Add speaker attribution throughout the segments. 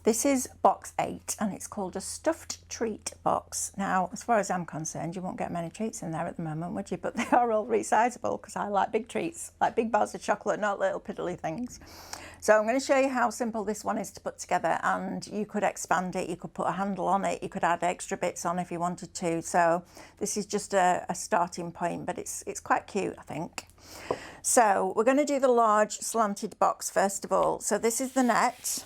Speaker 1: This is box 8 and it's called a stuffed treat box. Now, as far as I'm concerned, you won't get many treats in there at the moment, would you? But they are all resizable because I like big treats, like big bars of chocolate, not little piddly things. So I'm going to show you how simple this one is to put together, and you could expand it, you could put a handle on it, you could add extra bits on if you wanted to. So this is just a starting point, but it's quite cute, I think. So we're going to do the large slanted box first of all. So this is the net.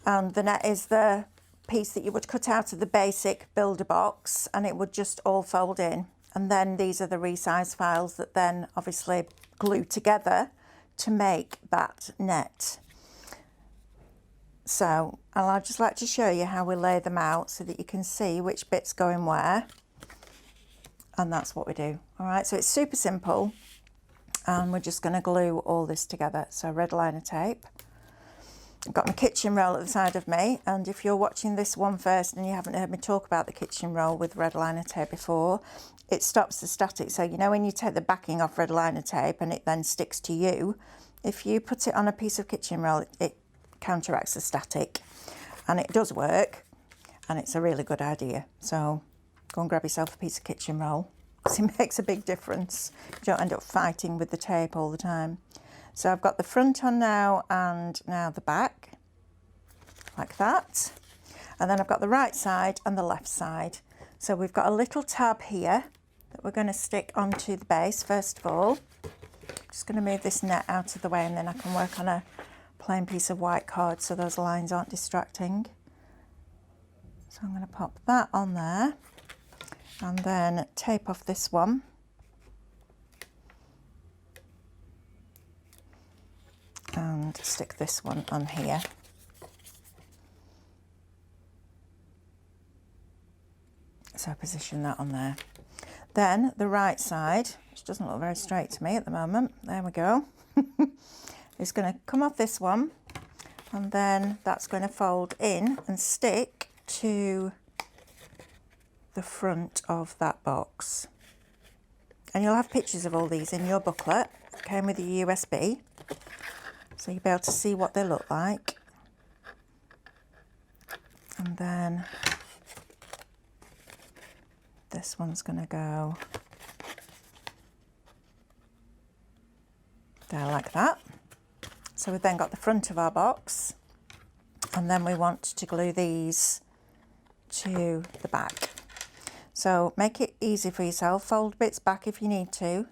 Speaker 1: And the net is the piece that you would cut out of the basic builder box, and it would just all fold in. And then these are the resize files that then obviously glue together to make that net. So I'd just like to show you how we lay them out so that you can see which bit's going where. And that's what we do. All right, so it's super simple. And we're just going to glue all this together. So red liner tape. I've got my kitchen roll at the side of me, and if you're watching this one first and you haven't heard me talk about the kitchen roll with red liner tape before, it stops the static. So you know when you take the backing off red liner tape and it then sticks to you, if you put it on a piece of kitchen roll, it counteracts the static, and it does work, and it's a really good idea. So go and grab yourself a piece of kitchen roll because it makes a big difference. You don't end up fighting with the tape all the time. So I've got the front on now and now the back, like that. And then I've got the right side and the left side. So we've got a little tab here that we're going to stick onto the base first of all. Just going to move this net out of the way, and then I can work on a plain piece of white card so those lines aren't distracting. So I'm going to pop that on there and then tape off this one. And stick this one on here. So position that on there. Then the right side, which doesn't look very straight to me at the moment, there we go, is going to come off this one, and then that's going to fold in and stick to the front of that box. And you'll have pictures of all these in your booklet. It came with a USB. So you'll be able to see what they look like. And then this one's going to go there like that. So we've then got the front of our box, and then we want to glue these to the back. So make it easy for yourself. Fold bits back if you need to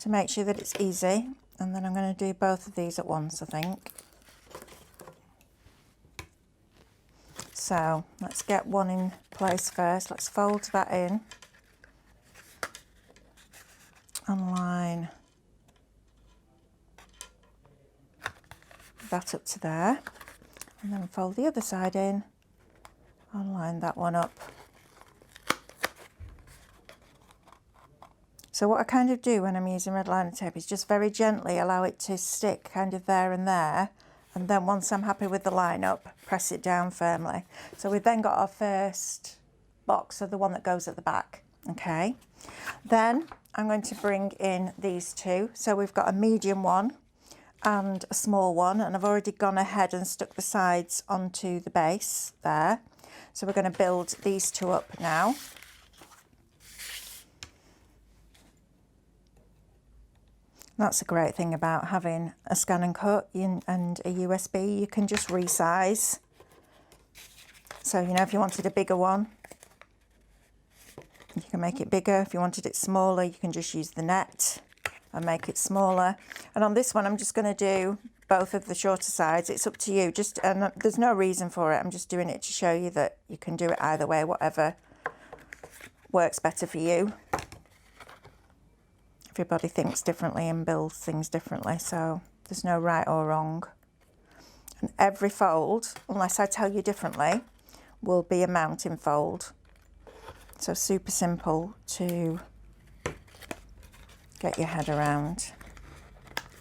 Speaker 1: make sure that it's easy. And then I'm going to do both of these at once, I think. So let's get one in place first. Let's fold that in and line that up to there. And then fold the other side in and line that one up. So what I kind of do when I'm using red liner tape is just very gently allow it to stick kind of there and there. And then once I'm happy with the line up, press it down firmly. So we've then got our first box, so the one that goes at the back. Okay. Then I'm going to bring in these two. So we've got a medium one and a small one, and I've already gone ahead and stuck the sides onto the base there. So we're going to build these two up now. That's a great thing about having a scan and cut and a USB. You can just resize. So, you know, if you wanted a bigger one, you can make it bigger. If you wanted it smaller, you can just use the net and make it smaller. And on this one, I'm just going to do both of the shorter sides. It's up to you. And there's no reason for it. I'm just doing it to show you that you can do it either way, whatever works better for you. Everybody thinks differently and builds things differently, so there's no right or wrong. And every fold, unless I tell you differently, will be a mounting fold. So super simple to get your head around.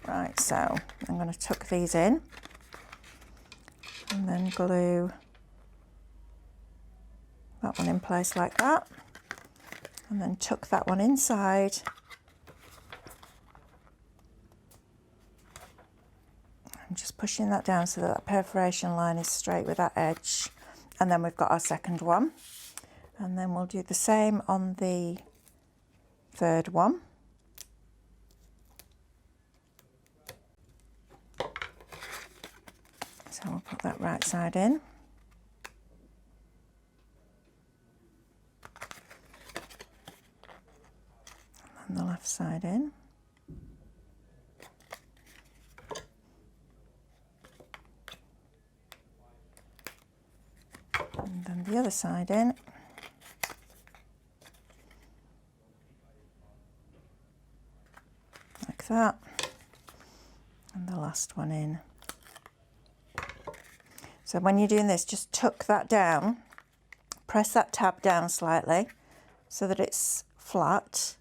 Speaker 1: Right, so I'm going to tuck these in and then glue that one in place like that, and then tuck that one inside. And just pushing that down so that that perforation line is straight with that edge. And then we've got our second one. And then we'll do the same on the third one. So we'll put that right side in. And the left side in. And then the other side in. Like that. And the last one in. So when you're doing this, just tuck that down, press that tab down slightly so that it's flat,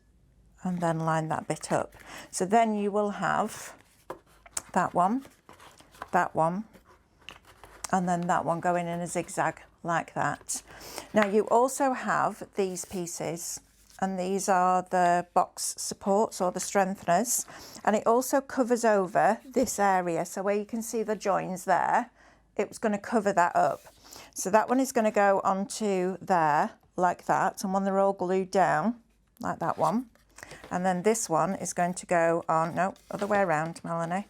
Speaker 1: and then line that bit up. So then you will have that one, and then that one going in a zigzag like that. Now you also have these pieces, and these are the box supports or the strengtheners, and it also covers over this area. So where you can see the joins there, it was going to cover that up. So that one is going to go onto there like that, and when they're all glued down, like that one. And then this one is going to go on, no, other way around, Melanie.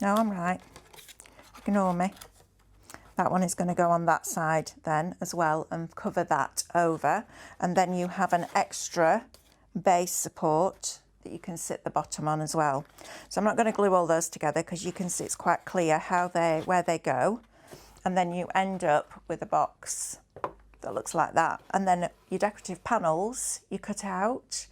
Speaker 1: No, I'm right. Ignore me. That one is going to go on that side then as well and cover that over. And then you have an extra base support that you can sit the bottom on as well. So I'm not going to glue all those together because you can see it's quite clear where they go. And then you end up with a box that looks like that. And then your decorative panels you cut out.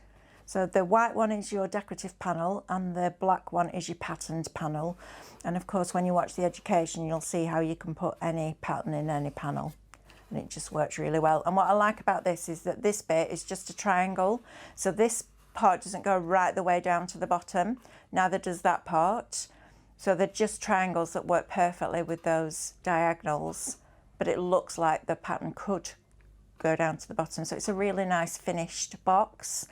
Speaker 1: So the white one is your decorative panel and the black one is your patterned panel. And of course, when you watch the education, you'll see how you can put any pattern in any panel. And it just works really well. And what I like about this is that this bit is just a triangle. So this part doesn't go right the way down to the bottom. Neither does that part. So they're just triangles that work perfectly with those diagonals. But it looks like the pattern could go down to the bottom. So it's a really nice finished box.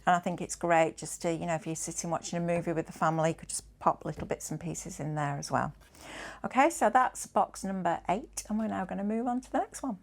Speaker 1: And I think it's great just to, you know, if you're sitting watching a movie with the family, you could just pop little bits and pieces in there as well. Okay, so that's box number 8, and we're now going to move on to the next one.